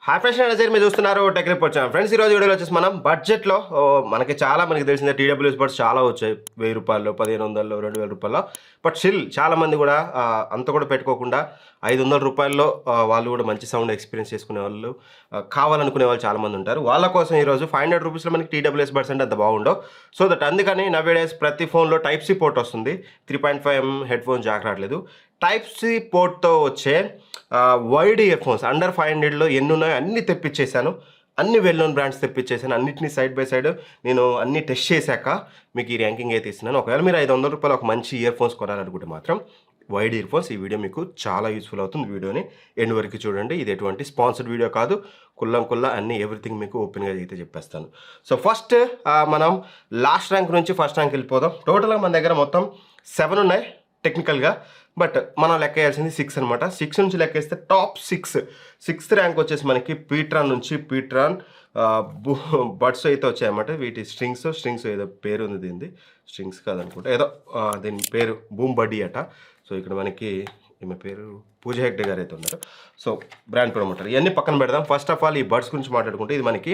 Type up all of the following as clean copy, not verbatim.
Hi friends, నేను మీరు చూస్తున్నారు టెక్ రిపోర్ట్ ఛానల్. ఫ్రెండ్స్, ఈరోజు వీడియోలో వచ్చేసి మనం బడ్జెట్లో మనకి తెలిసిందే టీడబ్ల్యూఎస్ బడ్స్ చాలా వచ్చాయి. 1000 రూపాయలు, 1500, 2000 రూపాయలు. బట్ స్టిల్ చాలామంది కూడా అంత కూడా పెట్టుకోకుండా 500 రూపాయల్లో వాళ్ళు కూడా మంచి సౌండ్ ఎక్స్పీరియన్స్ చేసుకునే వాళ్ళు, కావాలనుకునే వాళ్ళు చాలామంది ఉంటారు. వాళ్ళ కోసం ఈరోజు 500 రూపీస్లో మనకి టీడబ్ల్యూఎస్ బడ్స్ అంటే అంత బాగుండవు. సో దట్ అందుకని నవేడేస్ ప్రతి ఫోన్లో టైప్ సి పోర్ట్ వస్తుంది. 3.5mm హెడ్ ఫోన్ జాక్ రావట్లేదు. టైప్ సి పోర్ట్తో వచ్చే వైడ్ ఇయర్ ఫోన్స్ అండర్ 500లో ఎన్ని ఉన్నాయో అన్నీ తెప్పించేశాను. అన్ని వెల్ నోన్ బ్రాండ్స్ తెప్పించేసాను. అన్నింటినీ సైడ్ బై సైడ్ నేను అన్ని టెస్ట్ చేశాక మీకు ఈ ర్యాంకింగ్ అయితే ఇస్తున్నాను. ఒకవేళ మీరు 500 రూపాయలు ఒక మంచి ఇయర్ ఫోన్స్ కొనాలనుకుంటే మాత్రం వైడ్ ఇయర్ ఫోన్స్ ఈ వీడియో మీకు చాలా యూస్ఫుల్ అవుతుంది. వీడియోని ఎండ్ వరకు చూడండి. ఇది ఎటువంటి స్పాన్సర్డ్ వీడియో కాదు. కుల్లా అన్ని ఎవ్రీథింగ్ మీకు ఓపెన్గా అయితే చెప్పేస్తాను. సో ఫస్ట్ మనం లాస్ట్ ర్యాంక్ నుంచి ఫస్ట్ ర్యాంక్ వెళ్ళిపోదాం. టోటల్గా మన దగ్గర మొత్తం 7 ఉన్నాయి టెక్నికల్గా. బట్ మనం లెక్క వేయాల్సింది 6 అనమాట. 6 నుంచి లెక్కేస్తే టాప్ 6th ర్యాంక్ వచ్చేసి మనకి పీట్రాన్ బడ్స్ అయితే వచ్చాయన్నమాట. వీటి స్ట్రింగ్స్ ఏదో పేరు ఉంది, దీనిది స్ట్రింగ్స్ కాదనుకుంటా, ఏదో దీని పేరు బూమ్ బడ్డీ అట. సో ఇక్కడ మనకి ఈమె పేరు పూజ హెగ్డే గారు అయితే ఉన్నారు. సో బ్రాండ్ ప్రమోటర్ ఇవన్నీ పక్కన పెడదాం. ఫస్ట్ ఆఫ్ ఆల్ ఈ బడ్స్ గురించి మాట్లాడుకుంటే ఇది మనకి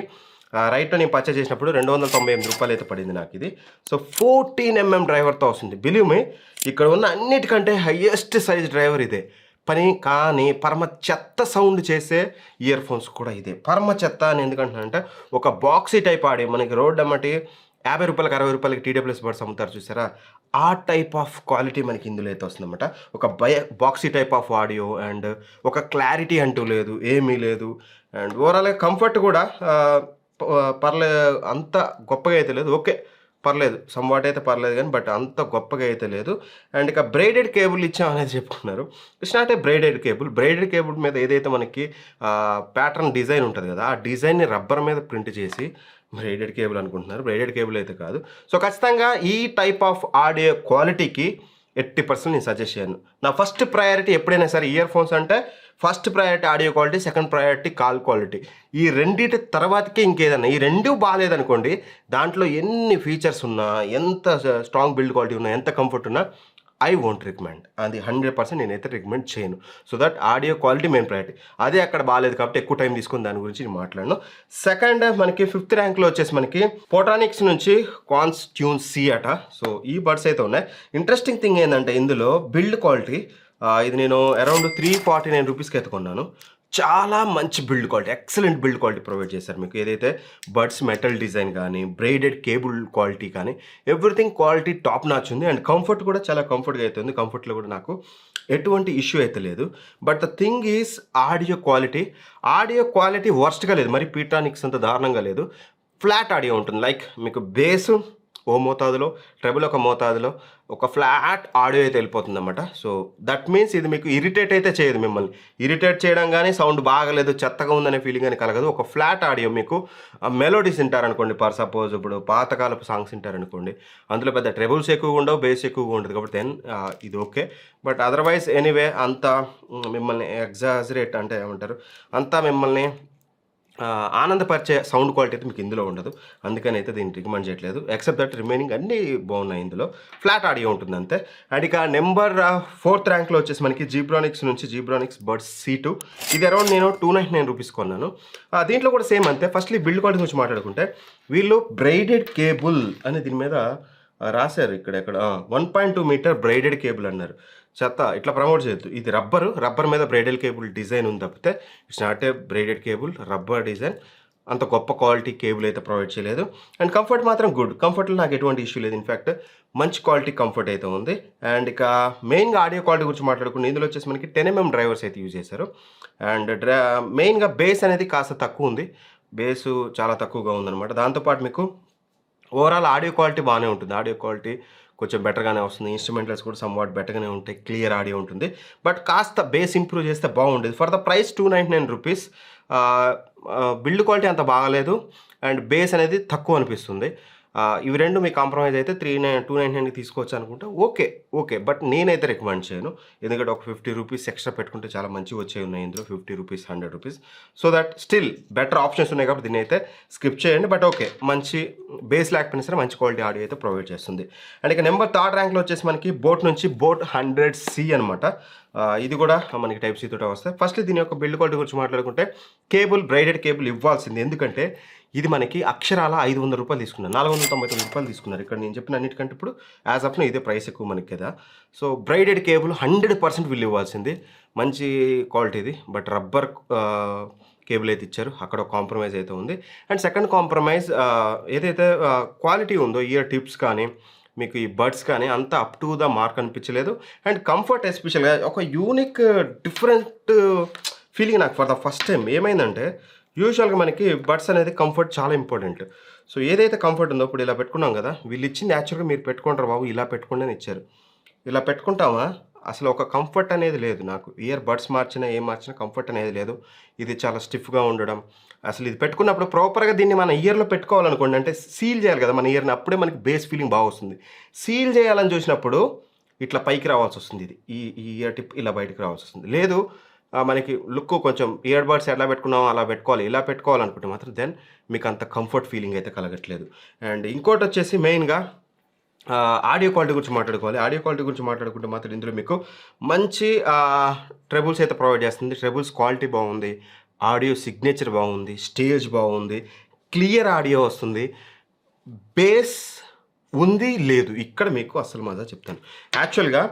రైట్లో నేను పర్చేస్ చేసినప్పుడు 298 రూపాయలు అయితే పడింది నాకు ఇది. సో 14mm డ్రైవర్తో వస్తుంది. బిలీవ్ మీ, ఇక్కడ ఉన్న అన్నిటికంటే హయ్యెస్ట్ సైజ్ డ్రైవర్ ఇదే. కానీ పరమ చెత్త సౌండ్ చేసే ఇయర్ ఫోన్స్ కూడా ఇదే. పరమ చెత్త అని ఎందుకంటున్నానంటే, ఒక బాక్సీ టైప్ ఆడియో మనకి రోడ్ అమ్మటి 50 రూపాయలకి 60 రూపాయలకి టీడబ్ల్యూఎస్ బడ్స్ అమ్ముతారు చూసారా, ఆ టైప్ ఆఫ్ క్వాలిటీ మనకి ఇందులో అయితే వస్తుందన్నమాట. ఒక boxy type of audio and ఒక క్లారిటీ అంటూ లేదు, ఏమీ లేదు. అండ్ ఓవరాల్గా కంఫర్ట్ కూడా పర్లేదు, అంత గొప్పగా అయితే లేదు. ఓకే పర్లేదు, సమ్వాట్ అయితే పర్లేదు కానీ బట్ అంత గొప్పగా అయితే లేదు. అండ్ ఇక బ్రైడెడ్ కేబుల్ ఇచ్చామనేది చెప్పుకున్నారు. It's not a braided cable మీద ఏదైతే మనకి ప్యాటర్న్ డిజైన్ ఉంటుంది కదా, ఆ డిజైన్ని రబ్బర్ మీద ప్రింట్ చేసి బ్రైడెడ్ కేబుల్ అనుకుంటున్నారు. బ్రైడెడ్ కేబుల్ అయితే కాదు. సో ఖచ్చితంగా ఈ టైప్ ఆఫ్ ఆడియో క్వాలిటీకి 80% నేను సజెస్ట్ చేయను. నా ఫస్ట్ ప్రయారిటీ ఎప్పుడైనా సరే ఇయర్ ఫోన్స్ అంటే first priority audio quality, second priority call quality. ఈ రెండింటి తర్వాతకే ఇంకేదన్నా. ఈ రెండు బాగాలేదనుకోండి, దాంట్లో ఎన్ని ఫీచర్స్ ఉన్నా, ఎంత స్ట్రాంగ్ బిల్డ్ క్వాలిటీ ఉన్నా, ఎంత కంఫర్ట్ ఉన్నా, ఐ వోంట్ రికమెండ్. అది 100% నేనైతే రికమెండ్ చేయను. So that audio quality main priority. అదే అక్కడ బాగాలేదు కాబట్టి ఎక్కువ టైం తీసుకుని దాని గురించి నేను మాట్లాడను. సెకండ్ మనకి 5th ర్యాంక్లో వచ్చేసి మనకి పోటానిక్స్ నుంచి క్వాన్స్ ట్యూన్ సి అట. సో ఈ బడ్స్ అయితే ఉన్నాయి. ఇంట్రెస్టింగ్ థింగ్ ఏంటంటే ఇందులో బిల్డ్ క్వాలిటీ, ఇది నేను అరౌండ్ 349 రూపీస్కి అయితే కొన్నాను. చాలా మంచి build quality, excellent build quality provide చేశారు మీకు. ఏదైతే బడ్స్ మెటల్ డిజైన్ కానీ, బ్రైడెడ్ కేబుల్ క్వాలిటీ కానీ, ఎవ్రీథింగ్ క్వాలిటీ టాప్ నాచ్ ఉంది. అండ్ కంఫర్ట్ కూడా చాలా కంఫర్ట్గా అయితే ఉంది. కంఫర్ట్లో కూడా నాకు ఎటువంటి ఇష్యూ అయితే లేదు. But the thing is audio quality వర్స్ట్గా లేదు, మరి పీట్రానిక్స్ అంత దారుణంగా లేదు. ఫ్లాట్ ఆడియో ఉంటుంది. లైక్ మీకు బేసు ఓ మోతాదులో, ట్రెబుల్ ఒక మోతాదులో, ఒక ఫ్లాట్ ఆడియో అయితే వెళ్ళిపోతుంది అన్నమాట. సో దట్ మీన్స్ ఇది మీకు ఇరిటేట్ అయితే చేయదు. మిమ్మల్ని ఇరిటేట్ చేయడం కానీ, సౌండ్ బాగలేదు, చెత్తగా ఉందనే ఫీలింగ్ అని కలగదు. ఒక ఫ్లాట్ ఆడియో మీకు మెలోడీస్ వింటారనుకోండి, ఫర్ సపోజ్ ఇప్పుడు పాతకాలపు సాంగ్స్ వింటారనుకోండి, అందులో పెద్ద ట్రెబుల్స్ ఎక్కువగా ఉండవు, బేస్ ఎక్కువగా ఉండదు కాబట్టి దెన్ ఇది ఓకే. బట్ అదర్వైజ్ ఎనీవే అంతా మిమ్మల్ని ఎగ్జాజరేట్ అంటే ఏమంటారు, అంతా మిమ్మల్ని ఆనందపరిచే సౌండ్ క్వాలిటీ అయితే మీకు ఇందులో ఉండదు. అందుకని అయితే దీన్ని రికమెండ్ చేయట్లేదు. ఎక్సెప్ట్ దట్ రిమైనింగ్ అన్నీ బాగున్నాయి. ఇందులో ఫ్లాట్ ఆడియో ఉంటుంది అంతే. అండ్ ఇక నెంబర్ 4th ర్యాంక్లో వచ్చేసి మనకి జీబ్రానిక్స్ బడ్స్ C2. ఇది అరౌండ్ నేను 299 రూపీస్ కొన్నాను. దీంట్లో కూడా సేమ్ అంతే. ఫస్ట్లీ బిల్డ్ క్వాలిటీ గురించి మాట్లాడుకుంటే, వీళ్ళు బ్రైడెడ్ కేబుల్ అని దీని మీద రాశారు. ఇక్కడ 1.2 మీటర్ బ్రైడెడ్ కేబుల్ అన్నారు. చెత్త, ఇట్లా ప్రమోట్ చేయొద్దు. ఇది రబ్బర్ మీద బ్రైడెడ్ కేబుల్ డిజైన్ ఉంది తప్పితే it's not a braided cable. Rubber design, అంత గొప్ప క్వాలిటీ కేబుల్ అయితే ప్రొవైడ్ చేయలేదు. అండ్ కంఫర్ట్ మాత్రం గుడ్. కంఫర్ట్లో నాకు ఎటువంటి ఇష్యూ లేదు. ఇన్ఫ్యాక్ట్ మంచి క్వాలిటీ కంఫర్ట్ అయితే ఉంది. అండ్ ఇక మెయిన్గా ఆడియో క్వాలిటీ గురించి మాట్లాడుకుంటే, ఇందులో వచ్చేసి మనకి 10mm డ్రైవర్స్ అయితే యూజ్ చేశారు. అండ్ మెయిన్గా బేస్ అనేది కాస్త తక్కువ ఉంది. బేసు చాలా తక్కువగా ఉందన్నమాట. దాంతోపాటు మీకు ఓవరాల్ ఆడియో క్వాలిటీ బాగానే ఉంటుంది. ఆడియో క్వాలిటీ కొంచెం బెటర్గానే వస్తుంది. ఇన్స్ట్రుమెంటల్స్ కూడా సమ్వాట్ బెటర్గానే ఉంటాయి. క్లియర్ ఆడియో ఉంటుంది. బట్ కాస్త బేస్ ఇంప్రూవ్ చేస్తే బాగుండేది. For the price 299 rupees. Build quality అంత బాగాలేదు అండ్ బేస్ అనేది తక్కువ అనిపిస్తుంది. ఇవి 2 మీకు కాంప్రమైజ్ అయితే 299కి తీసుకోవచ్చు అనుకుంటే ఓకే. బట్ నేనైతే రికమెండ్ చేయను. ఎందుకంటే ఒక 50 రూపీస్ ఎక్స్ట్రా పెట్టుకుంటే చాలా మంచివి వచ్చేవి ఉన్నాయి ఇందులో. 50 rupees, 100 rupees. So that still better options ఉన్నాయి కాబట్టి దీన్ని అయితే స్కిప్ చేయండి. బట్ ఓకే, మంచి బేస్ లేకపోయినా సరే మంచి క్వాలిటీ ఆడియో అయితే ప్రొవైడ్ చేస్తుంది. అండ్ ఇక నెంబర్ 3rd ర్యాంక్లో వచ్చేసి మనకి బోట్ నుంచి బోట్ 100C అనమాట. ఇది కూడా మనకి టైప్ సి తోటే వస్తాయి. ఫస్ట్ దీని యొక్క బిల్డ్ క్వాలిటీ గురించి మాట్లాడుకుంటే బ్రైడెడ్ కేబుల్ ఇవ్వాల్సింది. ఎందుకంటే ఇది మనకి అక్షరాల 500 రూపాయలు తీసుకున్నారు, 499 రూపాయలు తీసుకున్నారు. ఇక్కడ నేను చెప్పిన అన్నిటికంటే ఇప్పుడు యాజ్ ఆఫ్ ఇదే ప్రైస్ ఎక్కువ మనకి కదా. సో బ్రైడెడ్ కేబుల్ 100% వీళ్ళు ఇవ్వాల్సింది. మంచి క్వాలిటీ ఇది, బట్ రబ్బర్ కేబుల్ అయితే ఇచ్చారు, అక్కడ కాంప్రమైజ్ అయితే ఉంది. అండ్ సెకండ్ కాంప్రమైజ్ ఏదైతే క్వాలిటీ ఉందో, ఇయర్ టిప్స్ కానీ మీకు ఈ బడ్స్ కానీ అంత అప్ టు ద మార్క్ అనిపించలేదు. అండ్ కంఫర్ట్ ఎస్పెషల్గా ఒక యూనిక్ డిఫరెంట్ ఫీలింగ్ నాకు ఫర్ ద ఫస్ట్ టైం. ఏమైందంటే యూజువల్గా మనకి బడ్స్ అనేది కంఫర్ట్ చాలా ఇంపార్టెంట్. సో ఏదైతే కంఫర్ట్ ఉందో ఇప్పుడు ఇలా పెట్టుకున్నాం కదా, వీళ్ళు ఇచ్చింది యాక్చువల్గా మీరు పెట్టుకుంటారు బాబు ఇలా పెట్టుకోండి అని ఇచ్చారు. ఇలా పెట్టుకుంటామా, అసలు ఒక కంఫర్ట్ అనేది లేదు నాకు. ఇయర్ బడ్స్ మార్చినా ఏం మార్చినా కంఫర్ట్ అనేది లేదు. ఇది చాలా స్టిఫ్గా ఉండడం, అసలు ఇది పెట్టుకున్నప్పుడు ప్రాపర్గా దీన్ని మన ఇయర్లో పెట్టుకోవాలనుకోండి, అంటే సీల్ చేయాలి కదా మన ఇయర్ని, అప్పుడే మనకి బేస్ ఫీలింగ్ బాగా వస్తుంది. సీల్ చేయాలని చూసినప్పుడు ఇట్లా పైకి రావాల్సి వస్తుంది, ఇది ఈ ఇయర్ టిప్ ఇలా బయటకు రావాల్సి వస్తుంది. లేదు మనకి లుక్ కొంచెం ఇయర్ బడ్స్ ఎలా పెట్టుకున్నామో అలా పెట్టుకోవాలి, ఇలా పెట్టుకోవాలనుకుంటే మాత్రం దెన్ మీకు అంత కంఫర్ట్ ఫీలింగ్ అయితే కలగట్లేదు. అండ్ ఇంకోటి వచ్చేసి మెయిన్గా ఆడియో క్వాలిటీ గురించి మాట్లాడుకోవాలి. ఆడియో క్వాలిటీ గురించి మాట్లాడుకుంటే మాత్రం ఇందులో మీకు మంచి ట్రెబుల్స్ అయితే ప్రొవైడ్ చేస్తుంది. ట్రెబుల్స్ క్వాలిటీ బాగుంది, ఆడియో సిగ్నేచర్ బాగుంది, స్టేజ్ బాగుంది, క్లియర్ ఆడియో వస్తుంది. బేస్ ఉంది లేదు, ఇక్కడ మీకు అసలు మజా చెప్తాను. యాక్చువల్గా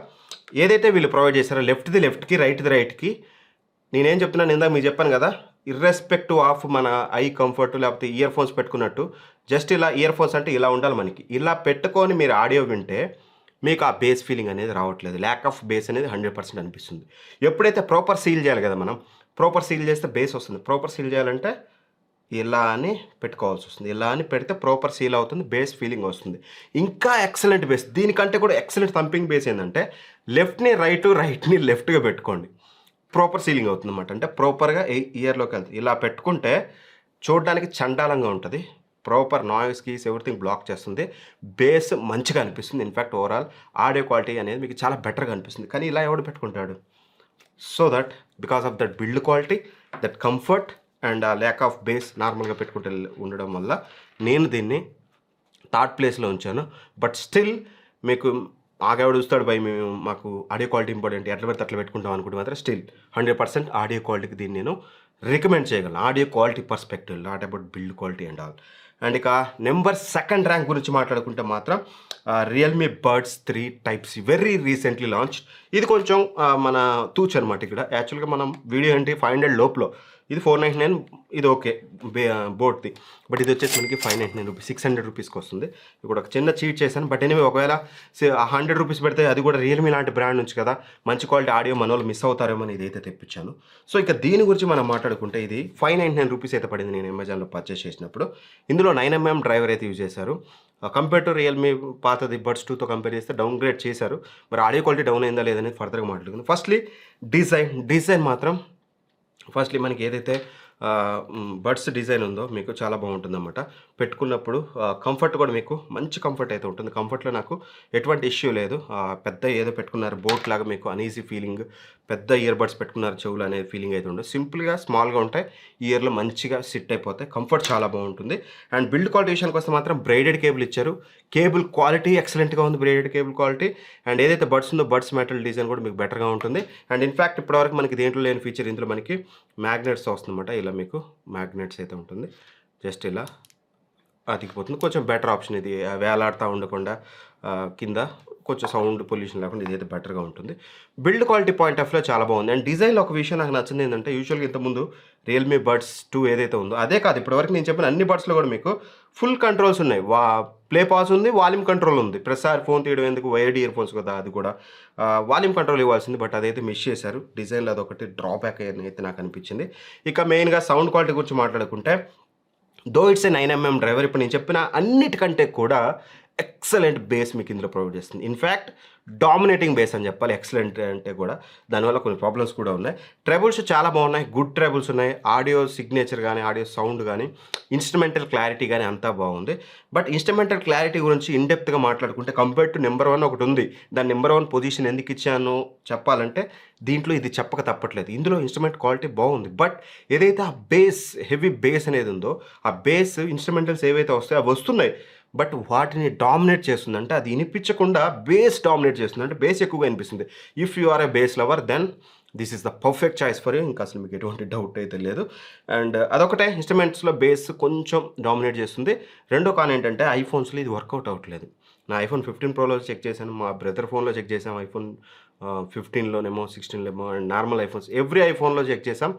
ఏదైతే వీళ్ళు ప్రొవైడ్ చేశారో లెఫ్ట్ది లెఫ్ట్కి, రైట్ది రైట్కి, నేనేం చెప్తున్నాను ఇందాక మీకు చెప్పాను కదా, ఇర్రెస్పెక్టివ్ ఆఫ్ మన ఐ కంఫర్ట్ లేకపోతే ఇయర్ ఫోన్స్ పెట్టుకున్నట్టు జస్ట్ ఇలా ఇయర్ ఫోన్స్ అంటే ఇలా ఉండాలి మనకి. ఇలా పెట్టుకొని మీరు ఆడియో వింటే మీకు ఆ బేస్ ఫీలింగ్ అనేది రావట్లేదు. ల్యాక్ ఆఫ్ బేస్ అనేది 100% అనిపిస్తుంది. ఎప్పుడైతే ప్రాపర్ సీల్ చేయాలి కదా మనం, ప్రాపర్ సీల్ చేస్తే బేస్ వస్తుంది. ప్రాపర్ సీల్ చేయాలంటే ఇలా అని పెట్టుకోవాల్సి వస్తుంది. ఇలా అని పెడితే ప్రాపర్ సీల్ అవుతుంది, బేస్ ఫీలింగ్ వస్తుంది. ఇంకా ఎక్సలెంట్ బేస్, దీనికంటే కూడా ఎక్సలెంట్ థంపింగ్ బేస్ ఏంటంటే లెఫ్ట్ని రైట్ని లెఫ్ట్గా పెట్టుకోండి, ప్రాపర్ సీలింగ్ అవుతుంది అన్నమాట. అంటే ప్రాపర్గా ఇయర్లోకి వెళ్తుంది. ఇలా పెట్టుకుంటే చూడడానికి చండాలంగా ఉంటుంది, ప్రాపర్ నాయిస్ కీస్ ఎవ్రీథింగ్ బ్లాక్ చేస్తుంది, బేస్ మంచిగా అనిపిస్తుంది. ఇన్ఫ్యాక్ట్ ఓవరాల్ ఆడియో క్వాలిటీ అనేది మీకు చాలా బెటర్గా అనిపిస్తుంది. కానీ ఇలా ఎవడు పెట్టుకుంటాడు? So that because of that build quality, that comfort and lack of base నార్మల్గా పెట్టుకుంటే ఉండడం వల్ల నేను దీన్ని 3rd ప్లేస్లో ఉంచాను. బట్ స్టిల్ మీకు ఆగేవాడు చూస్తాడు బై, మేము మాకు ఆడియో క్వాలిటీ ఇంపార్టెంట్, ఎట్లా పెడితే అట్లా పెట్టుకుంటాం అనుకుంటే మాత్రం స్టిల్ 100% ఆడియో క్వాలిటీకి దీన్ని నేను రికమెండ్ చేయగలను. Audio quality perspective, not about build quality and all. And ఇక నెంబర్ 2nd ర్యాంక్ గురించి మాట్లాడుకుంటే మాత్రం Realme buds 3 Type C very recently launch. ఇది కొంచెం మన తూచ్ అనమాట. ఇక్కడ యాక్చువల్గా మనం వీడియో అంటే 500 లోపల, ఇది 499, ఇది ఓకే బోట్ది. బట్ ఇది వచ్చేసి మనకి 599 రూపీస్, 600 రూపీస్కి వస్తుంది. ఇక్కడ ఒక చిన్న చీట్ చేశాను. బట్ ఎనివే ఒకవేళ 100 రూపీస్ పెడితే అది కూడా రియల్మీ లాంటి బ్రాండ్ నుంచి కదా, మంచి క్వాలిటీ ఆడియో మన వాళ్ళు మిస్ అవుతారేమో అని ఇదైతే తెప్పించాను. సో ఇక దీని గురించి మనం మాట్లాడుకుంటే ఇది 599 రూపీస్ అయితే పడింది నేను అమెజాన్లో పర్చేస్ చేసినప్పుడు. ఇందులో 9mm డ్రైవర్ అయితే యూజ్ చేశారు. కంపేర్ టు రియల్మీ పాతది బడ్స్ 2తో కంపేర్ చేస్తే డౌన్ గ్రేడ్ చేశారు. మరి ఆడియో క్వాలిటీ డౌన్ అయిందా లేదని ఫర్దర్గా మాట్లాడుకుందాం. ఫస్ట్లీ డిజైన్ మాత్రం ఫస్ట్లీ మనకి ఏదైతే బడ్స్ డిజైన్ ఉందో మీకు చాలా బాగుంటుందన్నమాట. పెట్టుకున్నప్పుడు కంఫర్ట్ కూడా మీకు మంచి కంఫర్ట్ అయితే ఉంటుంది. కంఫర్ట్లో నాకు ఎటువంటి ఇష్యూ లేదు. పెద్ద ఏదో పెట్టుకున్నారు బోట్ లాగా మీకు అనీజీ ఫీలింగ్, పెద్ద ఇయర్ బడ్స్ పెట్టుకున్నారు చెవులు అనే ఫీలింగ్ అయితే ఉండదు. సింపుల్గా స్మాల్గా ఉంటాయి, ఇయర్లో మంచిగా సిట్ అయిపోతాయి, కంఫర్ట్ చాలా బాగుంటుంది. అండ్ బిల్డ్ క్వాలిటీ విషయానికి వస్తే మాత్రం బ్రైడెడ్ కేబుల్ ఇచ్చారు. కేబుల్ క్వాలిటీ ఎక్సలెంట్గా ఉంది, బ్రైడెడ్ కేబుల్ క్వాలిటీ. అండ్ ఏదైతే బడ్స్ ఉందో బడ్స్ మెటల్ డిజైన్ కూడా మీకు బెటర్గా ఉంటుంది. అండ్ ఇన్ఫ్యాక్ట్ ఇప్పటివరకు మనకి దేంట్లో లేని ఫీచర్ ఇందులో మనకి మ్యాగ్నెట్స్ వస్తుందన్నమాట. ఇలా మీకు మ్యాగ్నెట్స్ అయితే ఉంటుంది, జస్ట్ ఇలా అతికిపోతుంది. కొంచెం బెటర్ ఆప్షన్ ఇది, వేలాడుతూ ఉండకుండా కింద కొంచెం సౌండ్ పొల్యూషన్ లేకుండా ఇదైతే బెటర్గా ఉంటుంది. బిల్డ్ క్వాలిటీ పాయింట్ ఆఫ్ వ్యూలో చాలా బాగుంది. అండ్ డిజైన్లో ఒక విషయం నాకు నచ్చింది ఏంటంటే, యూజువల్గా ఇంతకుముందు రియల్మీ బడ్స్ 2 ఏదైతే ఉందో అదే కాదు, ఇప్పటివరకు నేను చెప్పిన అన్ని బడ్స్లో కూడా మీకు ఫుల్ కంట్రోల్స్ ఉన్నాయి. ప్లే పాస్ ఉంది, వాల్యూమ్ కంట్రోల్ ఉంది. ప్రతిసారి ఫోన్ తీయడం ఎందుకు, వైర్డ్ ఇయర్ ఫోన్స్ కదా, అది కూడా వాల్యూమ్ కంట్రోల్ ఇవ్వాల్సింది. బట్ అదైతే మిస్ చేశారు. డిజైన్లో అదొకటి డ్రాబ్యాక్ అయితే నాకు అనిపించింది. ఇక మెయిన్గా సౌండ్ క్వాలిటీ గురించి మాట్లాడుకుంటే, though it's a 9mm driver, ఇప్పుడు నేను చెప్పిన అన్నిటికంటే కూడా ఎక్సలెంట్ బేస్ మీకు ఇందులో ప్రొవైడ్ చేస్తుంది. ఇన్ఫ్యాక్ట్ డామినేటింగ్ బేస్ అని చెప్పాలి. ఎక్సలెంట్ అంటే కూడా దానివల్ల కొన్ని ప్రాబ్లమ్స్ కూడా ఉన్నాయి. ట్రెబుల్స్ చాలా బాగున్నాయి, గుడ్ ట్రెబుల్స్ ఉన్నాయి. ఆడియో సిగ్నేచర్ కానీ, ఆడియో సౌండ్ కానీ, ఇన్స్ట్రుమెంటల్ క్లారిటీ కానీ అంతా బాగుంది. బట్ ఇన్స్ట్రుమెంటల్ క్లారిటీ గురించి ఇన్డెప్త్గా మాట్లాడుకుంటే కంపేర్ టు నెంబర్ 1 ఒకటి ఉంది. దాని నెంబర్ 1 పొజిషన్ ఎందుకు ఇచ్చాను చెప్పాలంటే దీంట్లో ఇది చెప్పక తప్పట్లేదు. ఇందులో ఇన్స్ట్రుమెంట్ క్వాలిటీ బాగుంది. బట్ ఏదైతే ఆ బేస్, హెవీ బేస్ అనేది ఉందో, ఆ బేస్ ఇన్స్ట్రుమెంటల్స్ ఏవైతే వస్తాయో అవి వస్తున్నాయి. బట్ వాటిని డామినేట్ చేస్తుందంటే అది వినిపించకుండా బేస్ డామినేట్ చేస్తుంది. అంటే బేస్ ఎక్కువగా వినిపిస్తుంది. If you are a bass lover then this is the perfect choice for you. ఇంకా అసలు మీకు ఎటువంటి డౌట్ అయితే లేదు. అండ్ అదొకటే, ఇన్స్ట్రుమెంట్స్లో బేస్ కొంచెం డామినేట్ చేస్తుంది. రెండో కాన్ ఏంటంటే ఐఫోన్స్లో ఇది వర్కౌట్ అవ్వట్లేదు. నా ఐఫోన్ 15 ప్రోలో చెక్ చేశాను, మా బ్రదర్ ఫోన్లో చెక్ చేసాం, ఐఫోన్ 15లోనేమో 16లోనేమో, అండ్ నార్మల్ ఐఫోన్స్ ఎవ్రీ ఐఫోన్లో చెక్ చేసాం.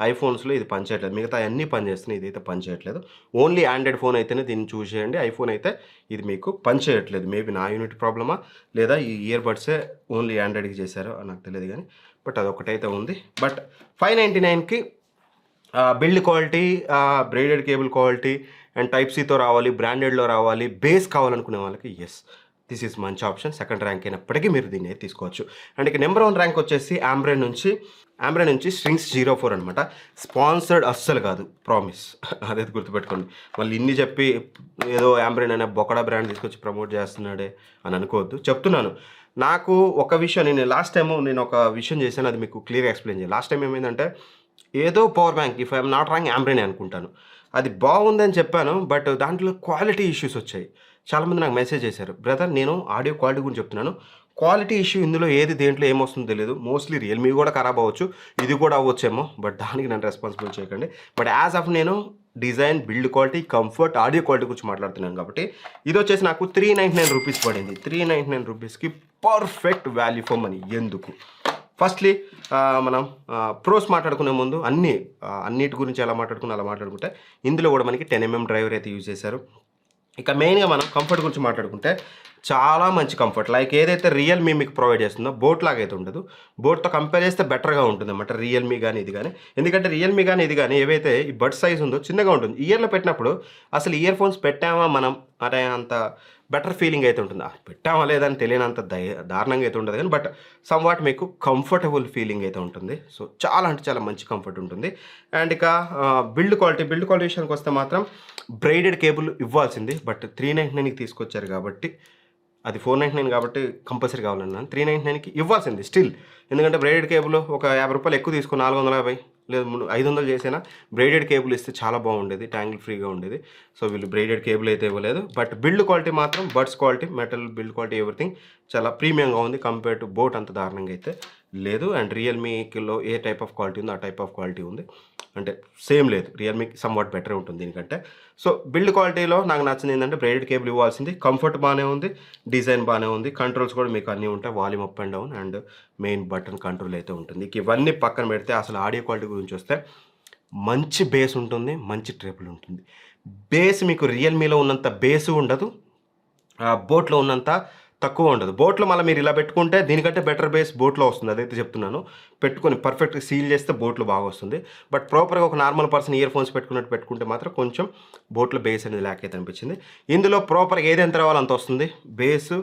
ఐఫోన్స్లో ఇది పనిచేయట్లేదు. మిగతా అన్నీ పనిచేస్తున్నాయి, ఇదైతే పనిచేయట్లేదు. ఓన్లీ ఆండ్రాయిడ్ ఫోన్ అయితేనే దీన్ని చూస్ చేయండి. ఐఫోన్ అయితే ఇది మీకు పనిచేయట్లేదు. మేబీ నా యూనిట్ ప్రాబ్లమా లేదా ఈ ఇయర్ బడ్సే ఓన్లీ ఆండ్రాయిడ్కి చేశారో నాకు తెలియదు కానీ, బట్ అదొకటైతే ఉంది. బట్ 599కి build quality, braided cable quality and type సితో రావాలి, బ్రాండెడ్లో రావాలి, బేస్ కావాలనుకునే వాళ్ళకి ఎస్ దిస్ ఈజ్ మంచి ఆప్షన్. సెకండ్ ర్యాంక్ అయినప్పటికీ మీరు దీన్ని తీసుకోవచ్చు. అండ్ ఇక నెంబర్ 1 ర్యాంక్ వచ్చేసి ఆంబ్రెన్ నుంచి స్ట్రింగ్స్ 04 అనమాట. స్పాన్సర్డ్ అస్సలు కాదు, ప్రామిస్. అదైతే గుర్తుపెట్టుకోండి. మళ్ళీ ఇన్ని చెప్పి ఏదో ఆంబ్రెన్ అనే బొకడా బ్రాండ్ తీసుకొచ్చి ప్రమోట్ చేస్తున్నాడే అని అనుకోవద్దు. చెప్తున్నాను, నాకు ఒక విషయం, లాస్ట్ టైం నేను ఒక విషయం చేశాను, అది మీకు క్లియర్గా ఎక్స్ప్లెయిన్ చేయాలి. లాస్ట్ టైం ఏమైందంటే ఏదో power bank, if I'm not wrong Ambrane అనుకుంటాను, అది బాగుందని చెప్పాను. బట్ దాంట్లో క్వాలిటీ ఇష్యూస్ వచ్చాయి. చాలామంది నాకు మెసేజ్ చేశారు, బ్రదర్ నేను ఆడియో క్వాలిటీ గురించి చెప్తున్నాను, క్వాలిటీ ఇష్యూ ఇందులో ఏది దేంట్లో ఏమొస్తుందో తెలియదు. మోస్ట్లీ రియల్మీ కూడా ఖరాబ్ అవ్వచ్చు, ఇది కూడా అవ్వచ్చేమో, బట్ దానికి నన్ను రెస్పాన్సిబుల్ చేయకండి. బట్ యాజ్ ఆఫ్ నేను design, build quality, comfort, audio quality గురించి మాట్లాడుతున్నాను కాబట్టి ఇది వచ్చేసి నాకు 399 రూపీస్ పడింది. 399 రూపీస్కి పర్ఫెక్ట్ వాల్యూ ఫర్ మనీ. ఎందుకు? ఫస్ట్లీ మనం ప్రోస్ మాట్లాడుకునే ముందు అన్నిటి గురించి ఎలా మాట్లాడుకుంటే ఇందులో కూడా మనకి 10mm డ్రైవర్ అయితే యూజ్ చేశారు. ఇక మెయిన్గా మనం కంఫర్ట్ గురించి మాట్లాడుకుంటే చాలా మంచి కంఫర్ట్. లైక్ ఏదైతే రియల్మీ మీకు ప్రొవైడ్ చేస్తుందో బోట్ లాగా అయితే ఉండదు. బోట్తో కంపేర్ చేస్తే బెటర్గా ఉంటుంది అన్నమాట రియల్మీ కానీ ఇది కానీ. ఎందుకంటే రియల్మీ కానీ ఇది కానీ ఏవైతే ఈ బడ్ సైజ్ ఉందో చిన్నగా ఉంటుంది. ఇయర్లో పెట్టినప్పుడు అసలు ఇయర్ ఫోన్స్ పెట్టామా మనం అనే అంత బెటర్ ఫీలింగ్ అయితే ఉంటుంది. పెట్టామా లేదని తెలియనంత దారుణంగా అయితే ఉండదు కానీ, బట్ సమ్ వాట్ మీకు కంఫర్టబుల్ ఫీలింగ్ అయితే ఉంటుంది. సో చాలా అంటే చాలా మంచి కంఫర్ట్ ఉంటుంది. అండ్ ఇక బిల్డ్ క్వాలిటీ విషయానికి వస్తే మాత్రం బ్రైడెడ్ కేబుల్ ఇవ్వాల్సింది. బట్ 399కి తీసుకొచ్చారు కాబట్టి, అది 499 కాబట్టి కంపల్సరీ కావాలన్నాను. 399కి ఇవ్వాల్సింది స్టిల్. ఎందుకంటే బ్రైడెడ్ కేబుల్ ఒక 50 రూపాయలు ఎక్కువ తీసుకో, 450 లేదు 500 చేసినా బ్రైడెడ్ కేబుల్ ఇస్తే చాలా బాగుండేది, ట్యాంగిల్ ఫ్రీగా ఉండేది. సో వీళ్ళు బ్రైడెడ్ కేబుల్ అయితే ఇవ్వలేదు. బట్ బిల్డ్ క్వాలిటీ మాత్రం buds quality, metal build quality, everything చాలా ప్రీమియంగా ఉంది. కంపేర్ టు బోట్ అంత దారుణంగా అయితే లేదు. అండ్ రియల్మీలో ఏ టైప్ ఆఫ్ క్వాలిటీ ఉందో ఆ టైప్ ఆఫ్ క్వాలిటీ ఉంది. అంటే సేమ్ లేదు, రియల్మీకి సమ్ వాట్ బెటర్ ఉంటుంది దీనికంటే. సో బిల్డ్ క్వాలిటీలో నాకు నచ్చింది ఏంటంటే బ్రైడెడ్ కేబుల్ ఇవ్వాల్సింది. కంఫర్ట్ బాగానే ఉంది, డిజైన్ బాగానే ఉంది, కంట్రోల్స్ కూడా మీకు అన్నీ ఉంటాయి, volume up and down and main button control అయితే ఉంటుంది. ఇవన్నీ పక్కన పెడితే అసలు ఆడియో క్వాలిటీ గురించి వస్తే మంచి బేస్ ఉంటుంది, మంచి ట్రిపుల్ ఉంటుంది. బేస్ మీకు రియల్మీలో ఉన్నంత బేసు ఉండదు, బోట్లో ఉన్నంత తక్కువ ఉండదు. బోట్లో మళ్ళీ మీరు ఇలా పెట్టుకుంటే దీనికంటే బెటర్ బేస్ బోట్లో వస్తుంది. అదైతే చెప్తున్నాను. పెట్టుకొని పర్ఫెక్ట్గా సీల్ చేస్తే బోట్లో బాగా వస్తుంది. బట్ ప్రాపర్గా ఒక నార్మల్ పర్సన్ ఇయర్ ఫోన్స్ పెట్టుకుంటే మాత్రం కొంచెం బోట్లో బేస్ అనేది ల్యాక్ అయితే అనిపించింది. ఇందులో ప్రాపర్గా ఏది ఎంత రావాలో అంత వస్తుంది. బేసు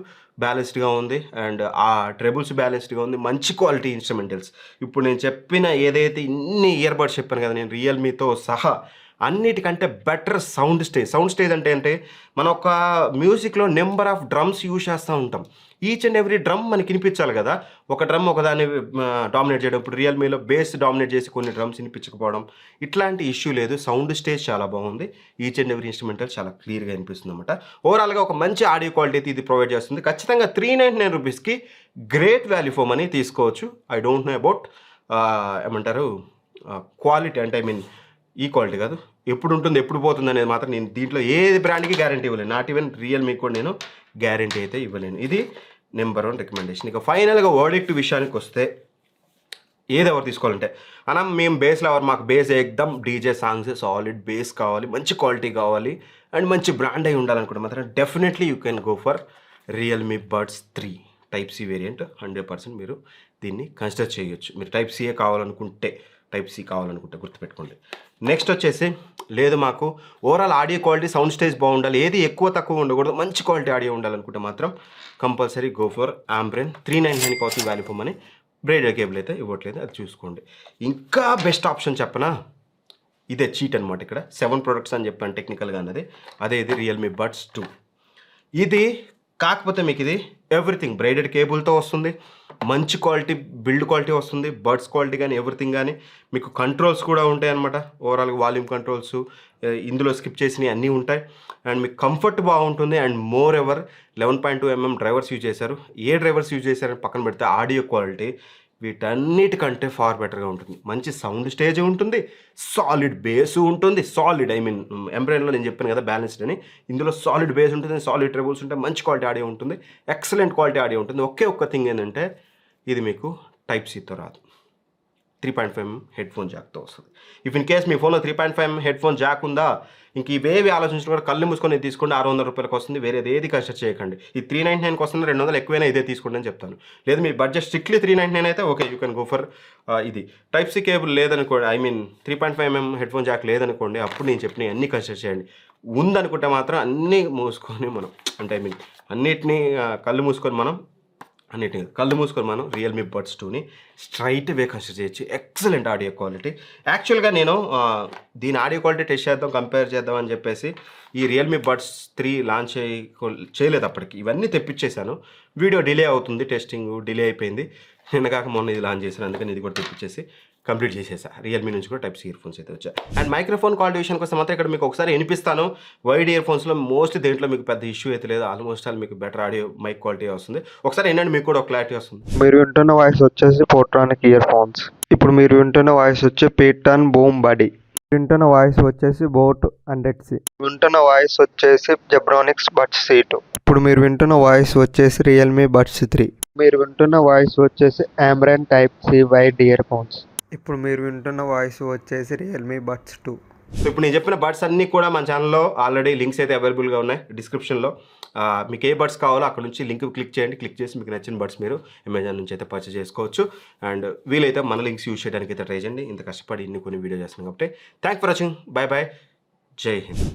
బ్యాలెన్స్డ్గా ఉంది అండ్ ఆ ట్రెబుల్స్ బ్యాలెన్స్డ్గా ఉంది. మంచి క్వాలిటీ ఇన్స్ట్రుమెంటల్స్. ఇప్పుడు నేను చెప్పిన ఏదైతే ఇన్ని ఇయర్ బడ్స్ చెప్పాను కదా నేను, రియల్మీతో సహా అన్నిటికంటే బెటర్ సౌండ్ స్టేజ్ అంటే మనం ఒక మ్యూజిక్లో నెంబర్ ఆఫ్ డ్రమ్స్ యూజ్ చేస్తూ ఉంటాం. ఈచ్ అండ్ ఎవ్రీ డ్రమ్ మనకి వినిపించాలి కదా. ఒక డ్రమ్ ఒకదాన్ని డామినేట్ చేయడం, ఇప్పుడు రియల్మీలో బేస్ డామినేట్ చేసి కొన్ని డ్రమ్స్ వినిపించకపోవడం, ఇట్లాంటి ఇష్యూ లేదు. సౌండ్ స్టేజ్ చాలా బాగుంది. ఈచ్ అండ్ ఎవ్రీ ఇన్స్ట్రుమెంటల్ చాలా క్లియర్గా వినిపిస్తుంది అనమాట. ఓవరాల్గా ఒక మంచి ఆడియో క్వాలిటీ అయితే ఇది ప్రొవైడ్ చేస్తుంది. ఖచ్చితంగా 399 రూపీస్కి గ్రేట్ వాల్యూ ఫర్ మనీ తీసుకోవచ్చు. ఐ డోంట్ నో అబౌట్ ఏమంటారు క్వాలిటీ, అంటే ఐ మీన్ ఈ క్వాలిటీ కాదు, ఎప్పుడు ఉంటుంది ఎప్పుడు పోతుంది అనేది మాత్రం నేను దీంట్లో ఏది బ్రాండ్కి గ్యారంటీ ఇవ్వలేను. నాట్ ఈవెన్ రియల్మీ కూడా నేను గ్యారంటీ అయితే ఇవ్వలేను. ఇది నెంబర్ 1 రికమెండేషన్. ఇక ఫైనల్గా వర్డిక్ట్ విషయానికి వస్తే ఏది ఎవరు తీసుకోవాలంటే మేము బేస్లో మాకు బేస్ ఎగ్దమ్ డీజే సాంగ్స్ సాలిడ్ బేస్ కావాలి, మంచి క్వాలిటీ కావాలి అండ్ మంచి బ్రాండ్ అయి ఉండాలనుకుంటే మాత్రం definitely you can go for Realme buds 3 type C variant. 100% మీరు దీన్ని కన్సిడర్ చేయొచ్చు. మీరు టైప్ సి కావాలనుకుంటే గుర్తుపెట్టుకోండి. నెక్స్ట్ వచ్చేసి లేదు మాకు overall audio quality sound stage బాగుండాలి, ఏది ఎక్కువ తక్కువ ఉండకూడదు, మంచి క్వాలిటీ ఆడియో ఉండాలనుకుంటే మాత్రం కంపల్సరీ గో ఫర్ ఆంబ్రెన్ 399 అవుతుంది వాల్యూ ఫోమ్ అని. బ్రేడెడ్ కేబుల్ అయితే ఇవ్వట్లేదు, అది చూసుకోండి. ఇంకా బెస్ట్ ఆప్షన్ చెప్పనా, ఇదే చీట్ అనమాట. ఇక్కడ 7 ప్రొడక్ట్స్ అని చెప్పాను టెక్నికల్గా అన్నది, అదే ఇది రియల్మీ బడ్స్ 2. ఇది కాకపోతే మీకు ఇది ఎవ్రీథింగ్ బ్రైడెడ్ కేబుల్తో వస్తుంది, మంచి క్వాలిటీ బిల్డ్ క్వాలిటీ వస్తుంది, బడ్స్ క్వాలిటీ కానీ ఎవ్రీథింగ్ కానీ. మీకు కంట్రోల్స్ కూడా ఉంటాయి అనమాట, ఓవరాల్గా వాల్యూమ్ కంట్రోల్స్ ఇందులో స్కిప్ చేసినవి అన్నీ ఉంటాయి. అండ్ మీకు కంఫర్ట్ బాగుంటుంది. And more ever 11.2mm drivers use చేశారు. ఏ డ్రైవర్స్ యూజ్ చేశారని పక్కన పెడితే ఆడియో క్వాలిటీ వీటన్నిటికంటే ఫార్ బెటర్గా ఉంటుంది. మంచి సౌండ్ స్టేజ్ ఉంటుంది, సాలిడ్ బేస్ ఉంటుంది, సాలిడ్ ఎంబ్రెయిన్లో నేను చెప్పాను కదా బ్యాలెన్స్డ్ అని, ఇందులో సాలిడ్ బేస్ ఉంటుంది, సాలిడ్ ట్రెబుల్స్ ఉంటాయి, మంచి క్వాలిటీ ఆడియో ఉంటుంది, ఎక్సలెంట్ క్వాలిటీ ఆడియో ఉంటుంది. ఒక్క థింగ్ ఏంటంటే ఇది మీకు టైప్ సితో రాదు, 3.5mm హెడ్ ఫోన్ జాక్తో వస్తుంది. ఇఫ్ ఇన్ కేస్ మీ ఫోన్లో 3.5mm హెడ్ ఫోన్ జాక్ ఉందా, ఇంక ఇవేవి ఆలోచించడం కూడా కళ్ళు మూసుకొని తీసుకోండి, 600 రూపాయలకు వస్తుంది. వేరేది ఏది కన్సిడర్ చేయకండి. ఈ 399కి వస్తుంది, 200 ఎక్కువైనా ఇదే తీసుకోండి అని చెప్తాను. లేదు మీ బడ్జెట్ స్ట్రిక్ట్లీ 399 అయితే okay, you can go for ఇది. టైప్ సి కేబుల్ లేదనుకోండి, 3.5mm హెడ్ ఫోన్ జాక్ లేదనుకోండి, అప్పుడు నేను చెప్పిన అన్నీ కన్సిడర్ చేయండి. ఉందనుకుంటే మాత్రం అన్నీ మూసుకొని మనం అన్నిటినీ కళ్ళు మూసుకొని మనం రియల్మీ బడ్స్ 2ని స్ట్రైట్ వే కన్సిడర్ చేయొచ్చు. Excellent audio quality. యాక్చువల్గా నేను దీని ఆడియో క్వాలిటీ టెస్ట్ చేద్దాం, కంపేర్ చేద్దాం అని చెప్పేసి ఈ రియల్మీ బడ్స్ 3 లాంచ్ చేయలేదు అప్పటికి. ఇవన్నీ తెప్పించేశాను, వీడియో డిలే అవుతుంది, టెస్టింగ్ డిలే అయిపోయింది. నిన్న కాక మొన్న ఇది లాంచ్ చేశాను, అందుకని ఇది కూడా తెప్పించేసి కంప్లీట్ చేసేసా. రియల్మీ నుంచి కూడా టైప్ సి ఇయర్ ఫోన్స్ అయితే వచ్చాయి. అండ్ మైక్రోఫోన్ క్వాలిటీ విషయానికి వస్తే మాత్రం ఇక్కడ మీకు ఒకసారి వినిపిస్తాను. వైడ్ ఇయర్ ఫోన్స్లో మోస్ట్ దేంట్లో మీకు పెద్ద ఇష్యూ అయితే లేదు, ఆల్మోస్ట్ ఆల్ మీకు బెటర్ ఆడియో మైక్ క్వాలిటీ వస్తుంది. ఒకసారి ఏంటంటే మీకు కూడా ఒక క్లారిటీ వస్తుంది. మీరు వింటున్న వాయిస్ వచ్చేసి పోర్ట్రానిక్ ఇయర్ ఫోన్స్. ఇప్పుడు మీరు వింటున్న వాయిస్ వచ్చి పీటన్ బూమ్ బడీ. వింటున్న వాయిస్ వచ్చేసి బోట్ 100C. వింటున్న వాయిస్ వచ్చేసి జెబ్రానిక్స్ బడ్స్ C2. ఇప్పుడు మీరు వింటున్న వాయిస్ వచ్చేసి రియల్మీ బడ్స్ 3. మీరు వింటున్న వాయిస్ వచ్చేసి Ambrane type C wired earphones. ఇప్పుడు మీరు వింటున్న వాయిస్ వచ్చేసి రియల్మీ బడ్స్ 2. సో ఇప్పుడు నేను చెప్పిన బడ్స్ అన్నీ కూడా మన ఛానల్లో ఆల్రెడీ లింక్స్ అయితే అవైలబుల్గా ఉన్నాయి డిస్క్రిప్షన్లో. మీకు ఏ బడ్స్ కావాలో అక్కడ నుంచి లింక్ క్లిక్ చేయండి. క్లిక్ చేసి మీకు నచ్చిన బడ్స్ మీరు అమెజాన్ నుంచి అయితే పర్చేస్ చేసుకోవచ్చు. అండ్ వీలైతే మన లింక్స్ యూజ్ చేయడానికి అయితే ట్రై చేయండి. ఇంత కష్టపడి కొన్ని వీడియో చేస్తున్నాం కాబట్టి thank for watching. Bye bye, జై హింద్.